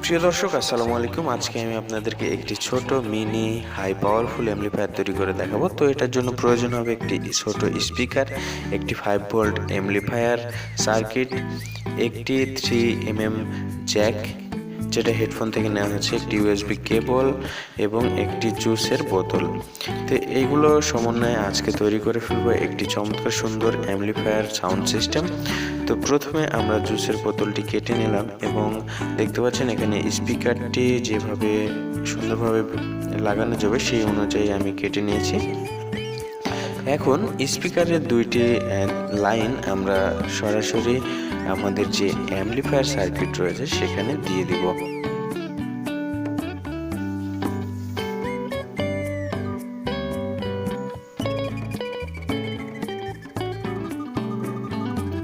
প্রিয় দর্শক, আসসালামু আলাইকুম। আজকে আমি আপনাদেরকে একটি ছোট মিনি হাই পাওয়ারফুল অ্যাম্পলিফায়ার তৈরি করে দেখাবো। তো এটার জন্য প্রয়োজন হবে একটি ছোট স্পিকার, একটি 5 ভোল্ট অ্যাম্পলিফায়ার সার্কিট, একটি 3mm জ্যাক যেটা হেডফোন থেকে নেওয়া হয়েছে, একটি ইউএসবি কেবল এবং একটি জুসের বোতল। তো এইগুলো সমন্বয়ে আজকে তৈরি করে ফেলবো একটি চমৎকার সুন্দর অ্যাম্পলিফায়ার সাউন্ড সিস্টেম। তো প্রথমে আমরা জুসের বোতলটি কেটে নিলাম এবং দেখতে পাচ্ছেন এখানে স্পিকারটি যেভাবে সুন্দরভাবে লাগানো যাবে সেই অনুযায়ী আমি কেটে নিয়েছি। এখন স্পিকারের দুইটি লাইন আমরা সরাসরি আমাদের যে অ্যাম্পলিফায়ার সার্কিট রয়েছে সেখানে দিয়ে দিব।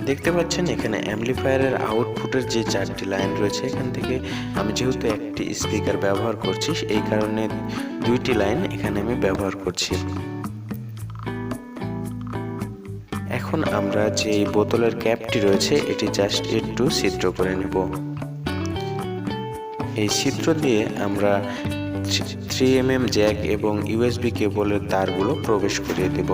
দেখতে পাচ্ছেন এখানে অ্যাম্পলিফায়ারের আউটপুটের যে 4টি লাইন রয়েছে, এখান থেকে আমি যেহেতু একটি স্পিকার ব্যবহার করছি এই কারণে 2টি লাইন এখানে আমি ব্যবহার করছি। এখন আমরা যে বোতলের ক্যাপটি রয়েছে এটি জাস্ট একটু ছিদ্র করে নেব। এই ছিদ্র দিয়ে আমরা 3mm জ্যাক এবং ইউএসবি কেবলের তারগুলো প্রবেশ করিয়ে দেব।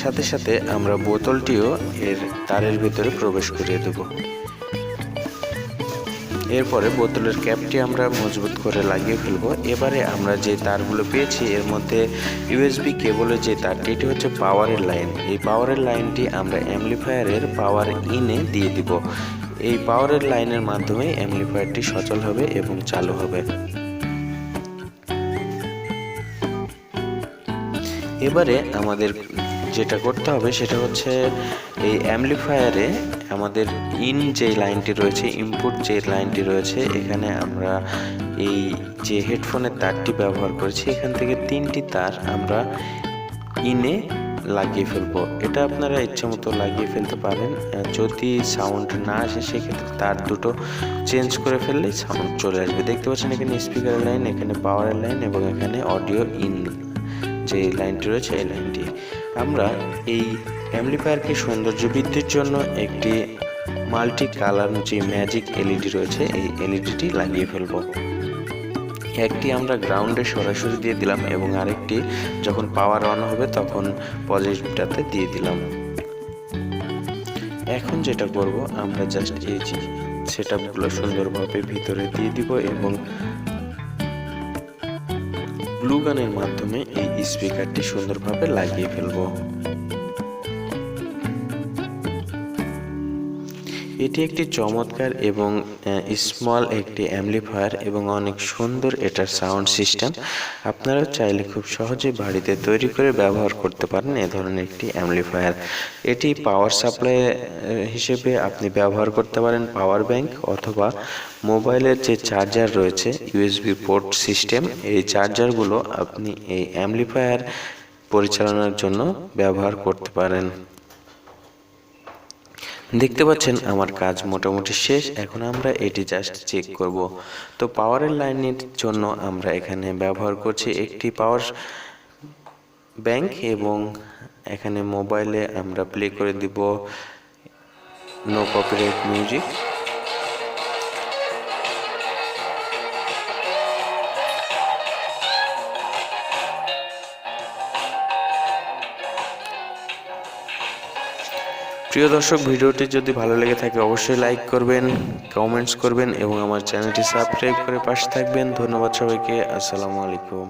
সাথে সাথে আমরা বোতলটিও এর তারের ভিতরে প্রবেশ করিয়ে দেব। এরপরে বোতলের ক্যাপটি আমরা মজবুত করে লাগিয়ে ফেলবো। এবারে আমরা যে তারগুলো পেয়েছি এর মধ্যে ইউএসবি কেবলের যে তারটি, এটি হচ্ছে পাওয়ারের লাইন। এই পাওয়ারের লাইনটি আমরা অ্যাম্পলিফায়ারের পাওয়ার ইনে দিয়ে দিব। এই পাওয়ারের লাইনের মাধ্যমে অ্যাম্পলিফায়ারটি সচল হবে এবং চালু হবে। এবারে আমাদের যেটা করতে হবে সেটা হচ্ছে এই অ্যাম্পলিফায়ারে আমাদের ইন যে লাইনটি রয়েছে, ইনপুট যে লাইনটি রয়েছে, এখানে আমরা এই যে হেডফোনের তারটি ব্যবহার করেছি এখান থেকে 3টি তার আমরা ইনে লাগিয়ে ফেলবো। এটা আপনারা ইচ্ছে মতো লাগিয়ে ফেলতে পারেন। যদি সাউন্ড না আসে সেক্ষেত্রে তার দুটো চেঞ্জ করে ফেললেই সাউন্ড চলে আসবে। দেখতে পাচ্ছেন এখানে স্পিকারের লাইন, এখানে পাওয়ারের লাইন এবং এখানে অডিও ইন যে লাইনটি রয়েছে এই লাইনটি। আমরা এই অ্যাম্পলিফায়ারকে সৌন্দর্য বৃদ্ধির জন্য একটি মাল্টি কালার যে ম্যাজিক এলইডি রয়েছে এই এলইডিটি লাগিয়ে ফেলব। একটি আমরা গ্রাউন্ডে সরাসরি দিয়ে দিলাম এবং আরেকটি যখন পাওয়ার অন হবে তখন পজিটিভটাতে দিয়ে দিলাম। এখন যেটা করব আমরা জাস্ট এই যে সেটআপগুলো সুন্দরভাবে ভিতরে দিয়ে দিব এবং গ্লু গানের মাধ্যমে এই স্পিকারটি সুন্দরভাবে লাগিয়ে ফেলবো। এটি একটি চমৎকার এবং স্মল একটি অ্যাম্পলিফায়ার এবং অনেক সুন্দর এটার সাউন্ড সিস্টেম। আপনারা চাইলে খুব সহজে বাড়িতে তৈরি করে ব্যবহার করতে পারেন এ ধরনের একটি অ্যাম্পলিফায়ার। এটি পাওয়ার সাপ্লাই হিসেবে আপনি ব্যবহার করতে পারেন পাওয়ার ব্যাংক অথবা মোবাইলের যে চার্জার রয়েছে ইউএসবি পোর্ট সিস্টেম, এই চার্জারগুলো আপনি এই অ্যাম্পলিফায়ার পরিচালনার জন্য ব্যবহার করতে পারেন। দেখতে পাচ্ছেন আমার কাজ মোটামুটি শেষ। এখন আমরা এটি জাস্ট চেক করব। তো পাওয়ারের লাইনের জন্য আমরা এখানে ব্যবহার করছি একটি পাওয়ার ব্যাংক এবং এখানে মোবাইলে আমরা প্লে করে দিব নো কপিরাইট মিউজিক। প্রিয় দর্শক, ভিডিওটি যদি ভালো লেগে থাকে অবশ্যই লাইক করবেন, কমেন্টস করবেন এবং আমার চ্যানেলটি সাবস্ক্রাইব করে পাশে থাকবেন। ধন্যবাদ সবাইকে। আসসালামু আলাইকুম।